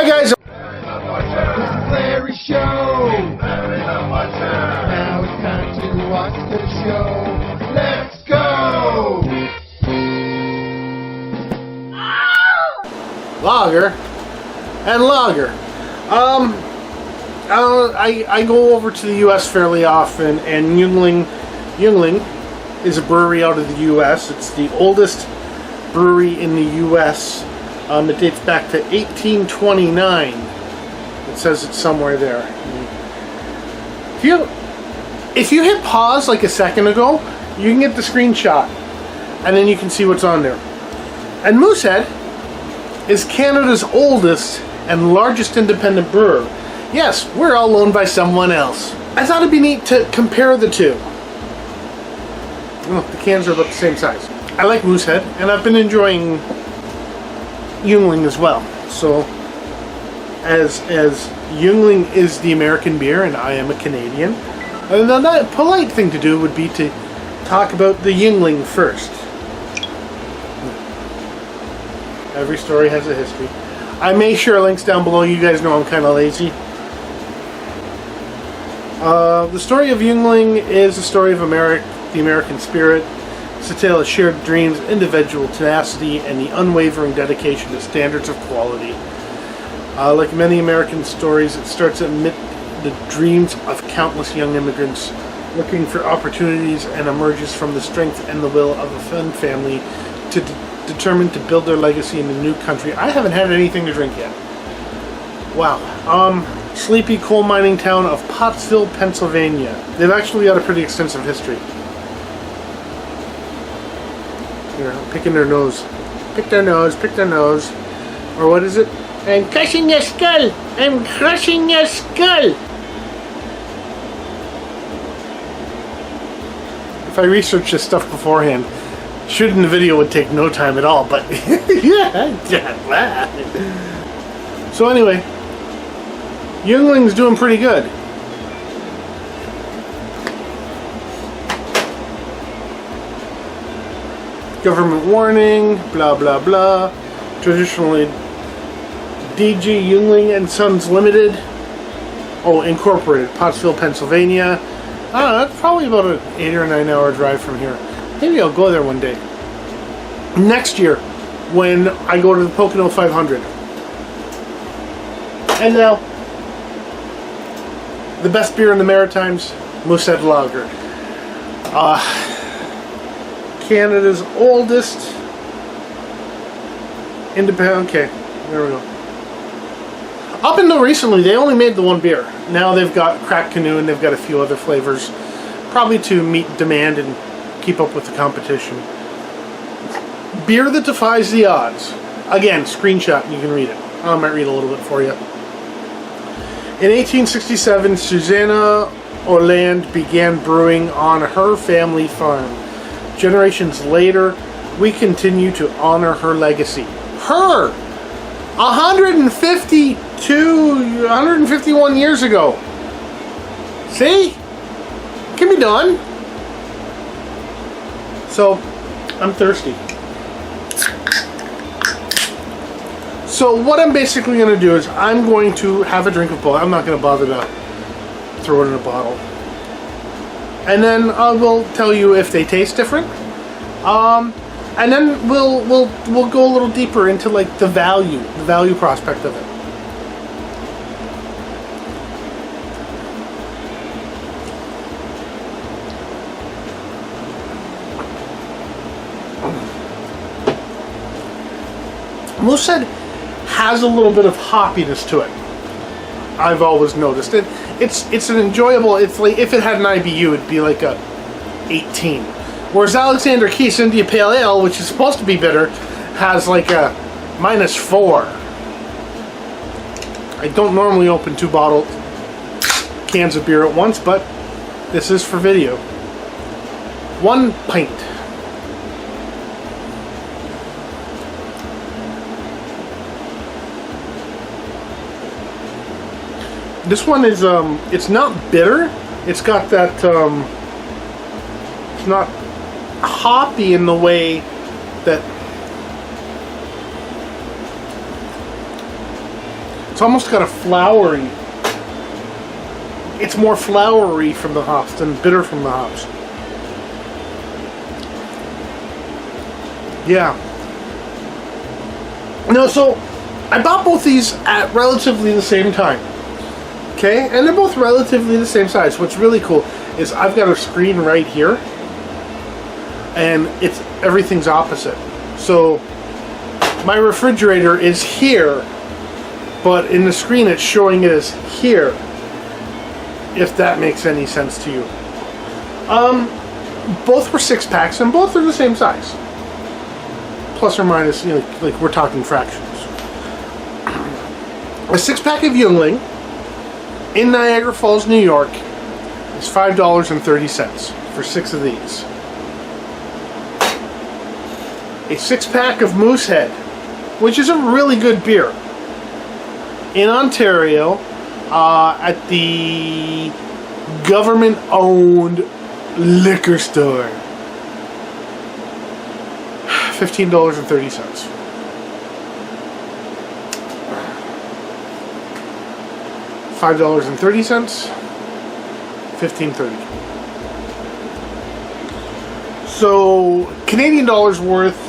Hi guys. Larry Show. Now it's time to watch the show. Let's go. Lager and lager. I go over to the U.S. fairly often, and Yuengling is a brewery out of the U.S. It's the oldest brewery in the U.S. It dates back to 1829. It says it's somewhere there. If you hit pause like a second ago, you can get the screenshot, and then you can see what's on there. And Moosehead is Canada's oldest and largest independent brewer. Yes, we're all owned by someone else. I thought it'd be neat to compare the two. Oh, the cans are about the same size. I like Moosehead, and I've been enjoying Yuengling as well. So, as Yuengling is the American beer, and I am a Canadian, the polite thing to do would be to talk about the Yuengling first. Every story has a history. I may share links down below. You guys know I'm kind of lazy. The story of Yuengling is the story of the American spirit. It's a tale of shared dreams, individual tenacity, and the unwavering dedication to standards of quality. Like many American stories, it starts amid the dreams of countless young immigrants looking for opportunities, and emerges from the strength and the will of a fun family determined to build their legacy in a new country. I haven't had anything to drink yet. Wow. Sleepy coal mining town of Pottsville, Pennsylvania. They've actually got a pretty extensive history. Here, I'm picking their nose. Pick their nose, pick their nose. Or what is it? I'm crushing your skull! I'm crushing your skull! If I researched this stuff beforehand, shooting the video would take no time at all, but yeah. So anyway, Yuengling's doing pretty good. Government warning, blah blah blah. Traditionally, DG Yuengling and Sons Limited. Oh, Incorporated, Pottsville, Pennsylvania. I don't know, that's probably about an 8 or 9 hour drive from here. Maybe I'll go there one day. Next year, when I go to the Pocono 500. And now, the best beer in the Maritimes, Moosehead Lager. Canada's oldest independent. Okay, there we go. Up until recently, they only made the one beer. Now they've got Cracked Canoe, and they've got a few other flavors, probably to meet demand and keep up with the competition. Beer that defies the odds. Again, screenshot, you can read it. I might read a little bit for you. In 1867, Susanna Orland began brewing on her family farm. Generations later, we continue to honor her legacy. Her! 151 years ago. See? It can be done. So, I'm thirsty. So what I'm basically going to do is I'm going to have a drink of both. I'm not going to bother to throw it in a bottle. And then I will tell you if they taste different. And then we'll go a little deeper into like the value prospect of it. Moosehead has a little bit of hoppiness to it. I've always noticed it. It's an enjoyable. It's like if it had an IBU, it'd be like a 18. Whereas Alexander Keith's India Pale Ale, which is supposed to be bitter, has like a -4. I don't normally open 2 cans of beer at once, but this is for video. 1 pint. This one is, it's not bitter. It's got that, it's not hoppy in the way that It's almost got a flowery. It's more flowery from the hops than bitter from the hops. Yeah. No, so I bought both these at relatively the same time. Okay, and they're both relatively the same size. What's really cool is I've got a screen right here, and everything's opposite. So my refrigerator is here, but in the screen it's showing it as here. If that makes any sense to you. Both were 6-packs, and both are the same size. Plus or minus, you know, like we're talking fractions. A 6-pack of Yuengling in Niagara Falls, New York is $5.30 for 6 of these. A 6-pack of Moosehead, which is a really good beer, in Ontario at the government-owned liquor store. $15.30. $5.30. $15.30. So Canadian dollars worth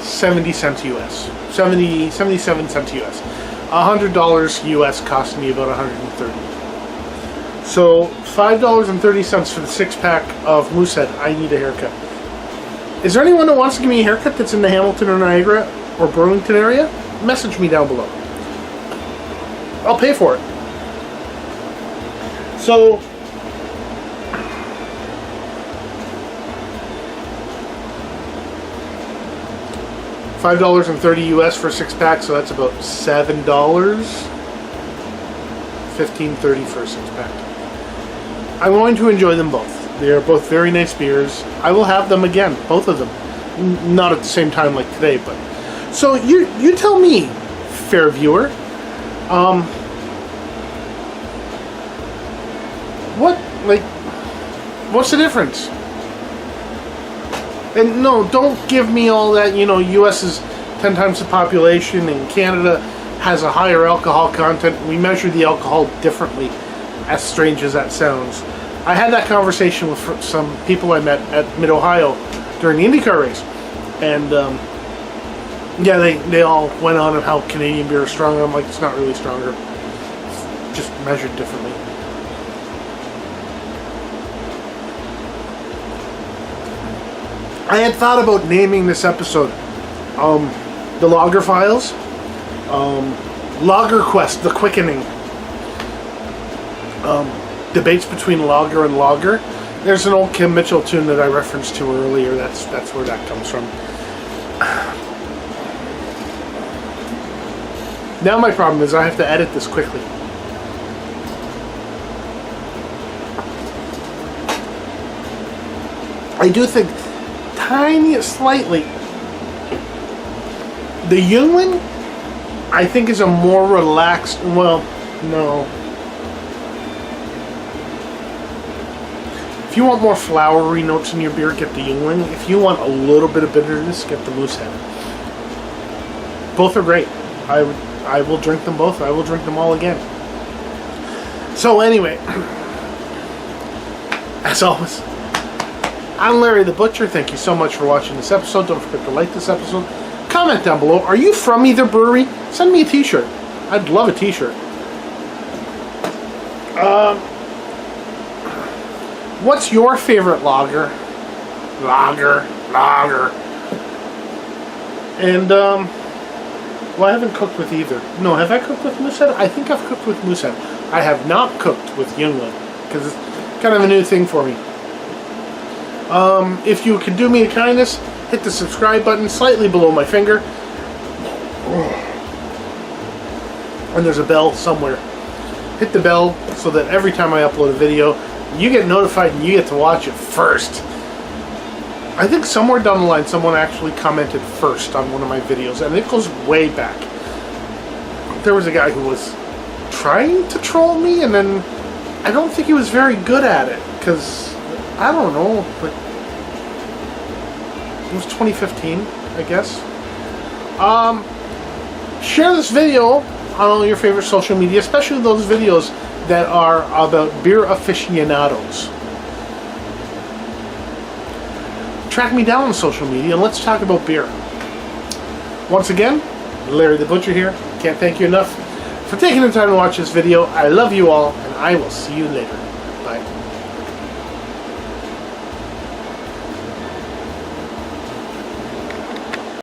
70 cents US. 77 cents US. $100 US cost me about 130. So $5.30 for the 6-pack of Moosehead. I need a haircut. Is there anyone that wants to give me a haircut that's in the Hamilton or Niagara or Burlington area? Message me down below. I'll pay for it. So $5.30 US for a 6-pack, so that's about $7. $15.30 for a 6-pack. I'm going to enjoy them both. They are both very nice beers. I will have them again, both of them. Not at the same time like today, but... So, you tell me, fair viewer, what's the difference? And no, don't give me all that, you know, US is 10 times the population and Canada has a higher alcohol content. We measure the alcohol differently, as strange as that sounds. I had that conversation with some people I met at Mid-Ohio during the IndyCar race. And, yeah, they all went on of how Canadian beer is stronger. I'm like, it's not really stronger. It's just measured differently. I had thought about naming this episode The Lager Files, Lager Quest, The Quickening, debates between lager and lager. There's an old Kim Mitchell tune that I referenced to earlier. That's where that comes from. Now my problem is I have to edit this quickly. I do think tiny, slightly. The Yuengling, I think, is a more relaxed. Well, no. If you want more flowery notes in your beer, get the Yuengling. If you want a little bit of bitterness, get the Moosehead. Both are great. I will drink them both. I will drink them all again. So anyway, as always, I'm Larry the Butcher. Thank you so much for watching this episode. Don't forget to like this episode. Comment down below. Are you from either brewery? Send me a t-shirt. I'd love a t-shirt. What's your favorite lager? Lager. And, well, I haven't cooked with either. No, have I cooked with Moosehead? I think I've cooked with Moosehead. I have not cooked with Yuengling, because it's kind of a new thing for me. If you could do me a kindness, hit the subscribe button slightly below my finger. And there's a bell somewhere. Hit the bell so that every time I upload a video, you get notified and you get to watch it first. I think somewhere down the line someone actually commented first on one of my videos, and it goes way back. There was a guy who was trying to troll me, and then I don't think he was very good at it, because I don't know, but it was 2015, I guess. Share this video on all your favorite social media, especially those videos that are about beer aficionados. Track me down on social media and let's talk about beer. Once again, Larry the Butcher here. Can't thank you enough for taking the time to watch this video. I love you all, and I will see you later. Bye.